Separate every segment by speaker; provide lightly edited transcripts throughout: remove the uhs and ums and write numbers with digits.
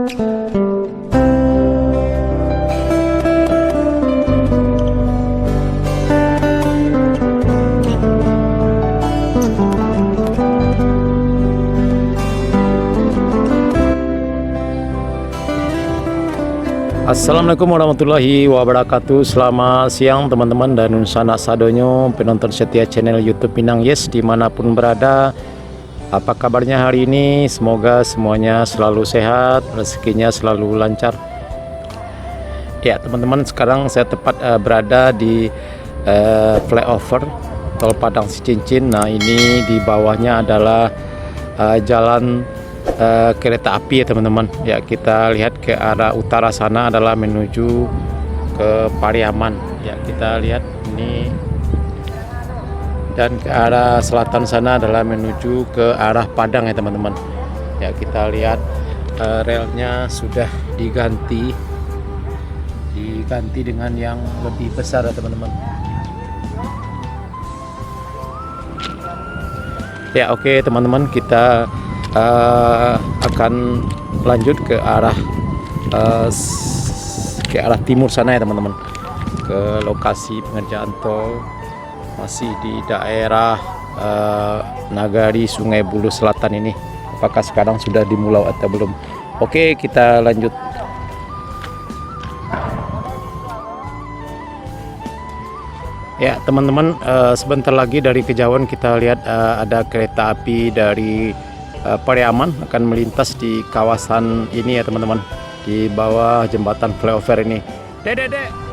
Speaker 1: Assalamualaikum warahmatullahi wabarakatuh. Selamat siang teman-teman dan sanak sadonyo penonton setia channel YouTube Minang Yes dimanapun berada. Apa kabarnya hari ini? Semoga semuanya selalu sehat, rezekinya selalu lancar. Ya teman-teman, sekarang saya tepat berada di flyover Tol Padang Cicin. Nah ini di bawahnya adalah jalan kereta api ya teman-teman. Ya kita lihat ke arah utara sana adalah menuju ke Pariaman. Ya kita lihat ini, dan ke arah selatan sana adalah menuju ke arah Padang ya teman-teman. Ya kita lihat relnya sudah diganti dengan yang lebih besar ya teman-teman. Ya oke teman-teman, kita akan lanjut ke arah timur sana ya teman-teman, ke lokasi pengerjaan tol masih di daerah Nagari Sungai Bulu Selatan ini. Apakah sekarang sudah dimulai atau belum? Oke, kita lanjut. Ya teman-teman, sebentar lagi dari kejauhan kita lihat ada kereta api dari Pariaman akan melintas di kawasan ini ya teman-teman, di bawah jembatan flyover ini. Dek.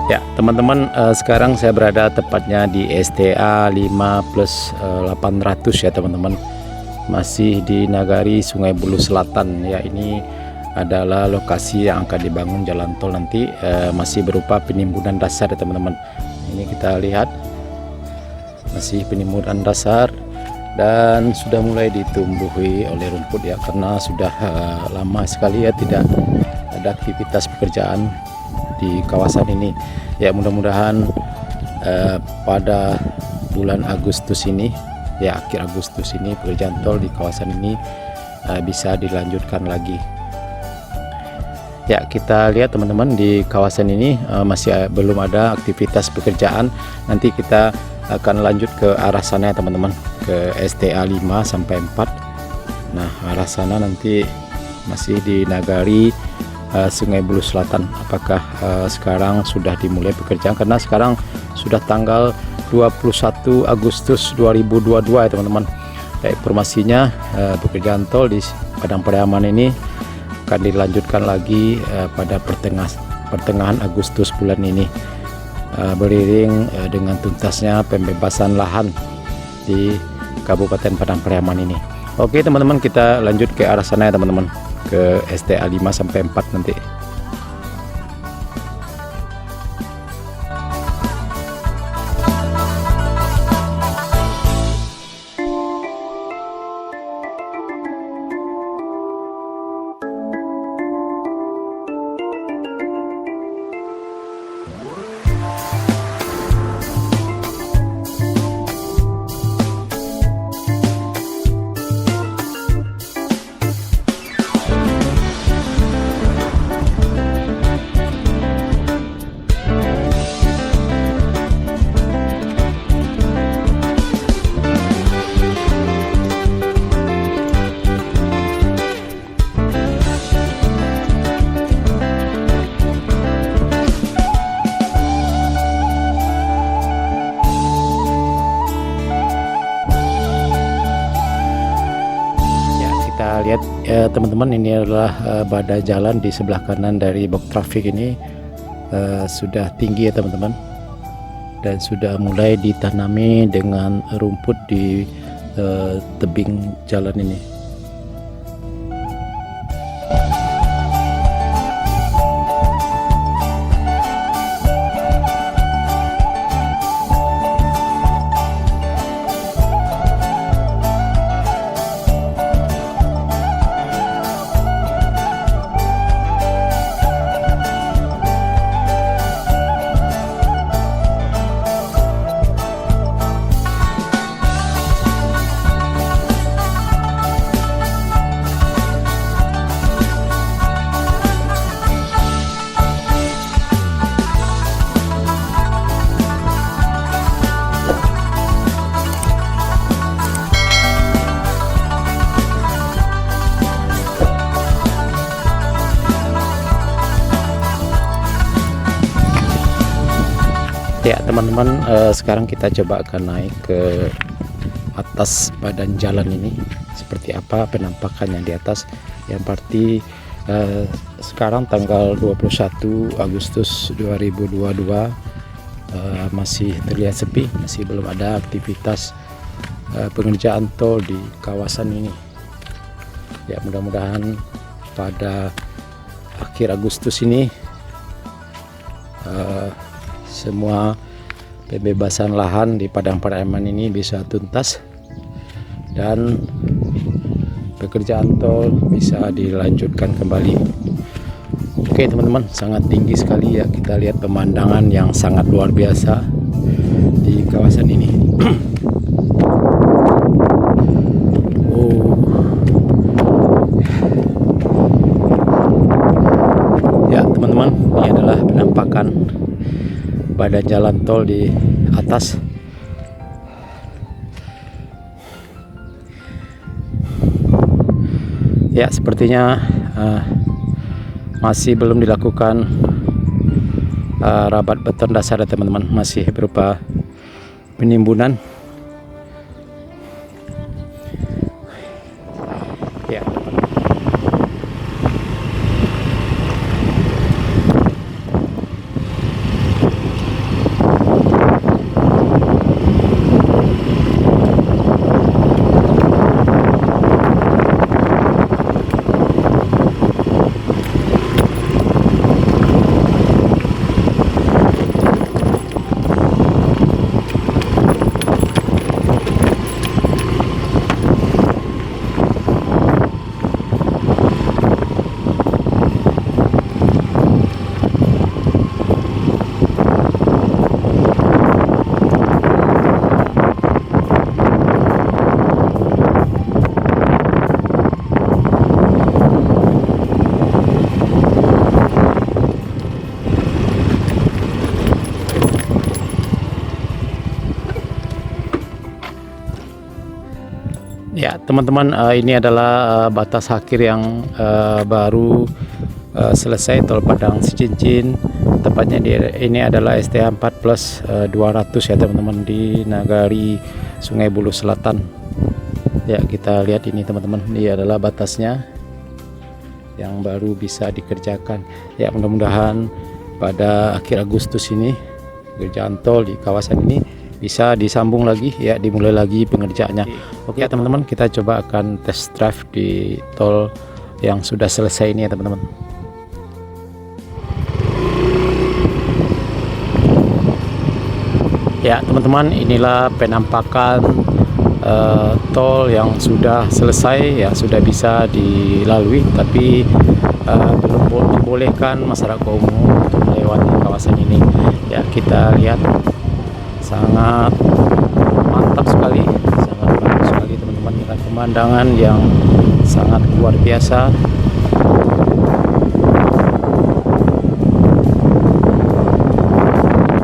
Speaker 1: Ya teman-teman, sekarang saya berada tepatnya di STA 5+800 ya teman-teman, masih di Nagari Sungai Bulu Selatan. Ya ini adalah lokasi yang akan dibangun jalan tol nanti, masih berupa penimbunan dasar ya teman-teman. Ini kita lihat masih penimbunan dasar dan sudah mulai ditumbuhi oleh rumput ya, karena sudah lama sekali ya tidak ada aktivitas pekerjaan di kawasan ini. Ya mudah-mudahan pada bulan Agustus ini, ya akhir Agustus ini, pekerjaan tol di kawasan ini bisa dilanjutkan lagi. Ya kita lihat teman-teman, di kawasan ini masih belum ada aktivitas pekerjaan. Nanti kita akan lanjut ke arah sana ya teman-teman, ke STA 5 sampai 4. Nah arah sana nanti masih di Nagari Sungai Bulu Selatan. Apakah sekarang sudah dimulai pekerjaan, karena sekarang sudah tanggal 21 Agustus 2022 ya teman-teman. Ya, informasinya pekerjaan tol di Padang Pariaman ini akan dilanjutkan lagi pada pertengahan Agustus bulan ini, beriring dengan tuntasnya pembebasan lahan di Kabupaten Padang Pariaman ini. Oke teman-teman, kita lanjut ke arah sana ya teman-teman, ke STA 5 sampai 4 nanti. Lihat teman-teman, ini adalah badan jalan di sebelah kanan dari box traffic ini, sudah tinggi ya teman-teman, dan sudah mulai ditanami dengan rumput di tebing jalan ini. Ya teman-teman, sekarang kita coba akan naik ke atas badan jalan ini. Seperti apa penampakannya di atas. Yang pasti sekarang tanggal 21 Agustus 2022, masih terlihat sepi, masih belum ada aktivitas pengerjaan tol di kawasan ini. Ya mudah-mudahan pada akhir Agustus ini semua pembebasan lahan di Padang Pariaman ini bisa tuntas dan pekerjaan tol bisa dilanjutkan kembali. Oke teman-teman, sangat tinggi sekali ya, kita lihat pemandangan yang sangat luar biasa di kawasan ini. Ya teman-teman, ini adalah penampakan badan jalan tol di atas. Ya sepertinya masih belum dilakukan rabat beton dasar ya teman-teman, masih berupa penimbunan. Ya ya teman-teman, ini adalah batas akhir yang baru selesai tol Padang Sicincin. Tepatnya ini adalah STA 4 plus 200 ya teman-teman, di Nagari Sungai Buloh Selatan. Ya kita lihat ini teman-teman, ini adalah batasnya yang baru bisa dikerjakan. Ya mudah-mudahan pada akhir Agustus ini pekerjaan tol di kawasan ini bisa disambung lagi ya, dimulai lagi pengerjaannya. Oke teman-teman, kita coba akan test drive di tol yang sudah selesai ini ya teman-teman. Ya teman-teman, inilah penampakan tol yang sudah selesai ya, sudah bisa dilalui, tapi belum dibolehkan masyarakat umum untuk melewati kawasan ini. Ya kita lihat sangat mantap sekali, sangat bagus sekali teman-teman, dengan pemandangan yang sangat luar biasa.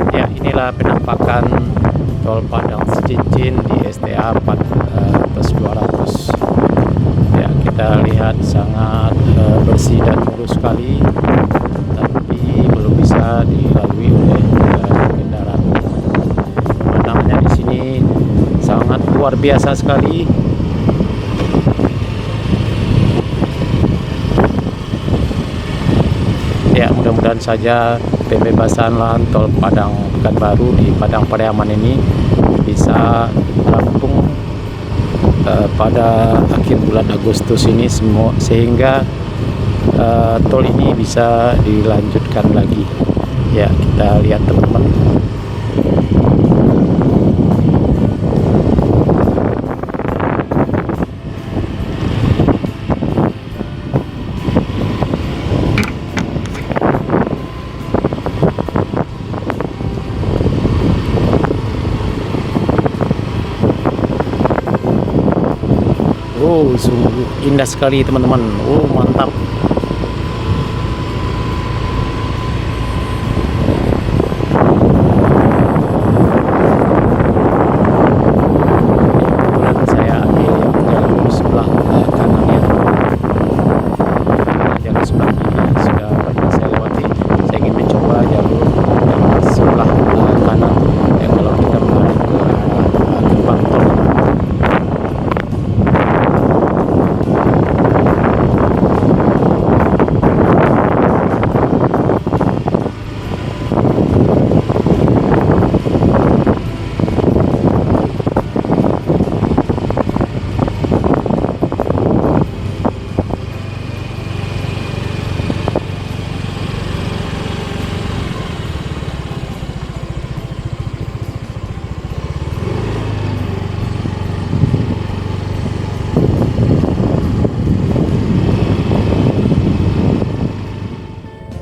Speaker 1: Ya inilah penampakan tol Padang Sicincin di STA 4 plus 200. Ya kita lihat sangat bersih dan mulus sekali, tapi belum bisa dilalui oleh kendaraan. Pemandangannya di sini sangat luar biasa sekali. Ya mudah-mudahan saja pembebasan lahan tol Padang Pekanbaru di Padang Pariaman ini bisa rampung pada akhir bulan Agustus ini semua, sehingga tol ini bisa dilanjutkan lagi. Ya, kita lihat teman-teman. Oh, sungguh indah sekali teman-teman. Oh, mantap. Kebetulan saya ambil jalur sebelah kanannya. Jalur sebelah kiri sudah pernah saya lewati. Saya ingin mencoba jalur sebelah kanan. Ya, kalau kita mengarah ke arah gerbang tol.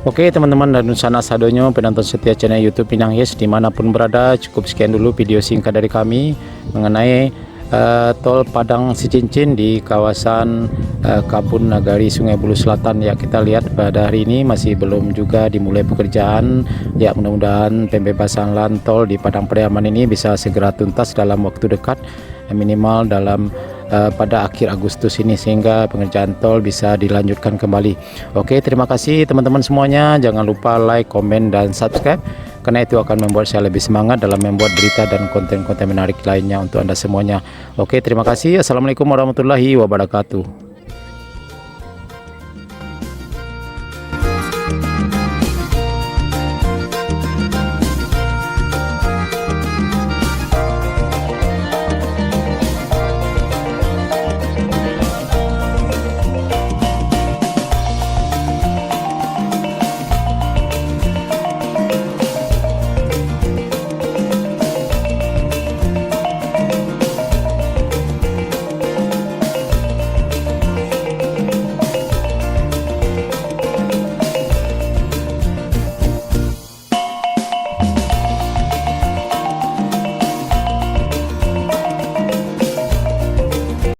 Speaker 1: Oke teman-teman dan sana sadonyo penonton setia channel YouTube Minang Yes dimanapun berada, cukup sekian dulu video singkat dari kami mengenai tol Padang Sicincin di kawasan Kabun Nagari Sungai Bulu Selatan. Ya, kita lihat pada hari ini masih belum juga dimulai pekerjaan. Ya, mudah-mudahan pembebasan jalan tol di Padang Pariaman ini bisa segera tuntas dalam waktu dekat, minimal dalam pada akhir Agustus ini, sehingga pengerjaan tol bisa dilanjutkan kembali. Oke, terima kasih teman-teman semuanya. Jangan lupa like, komen, dan subscribe, karena itu akan membuat saya lebih semangat dalam membuat berita dan konten-konten menarik lainnya untuk Anda semuanya. Oke, terima kasih. Assalamualaikum warahmatullahi wabarakatuh.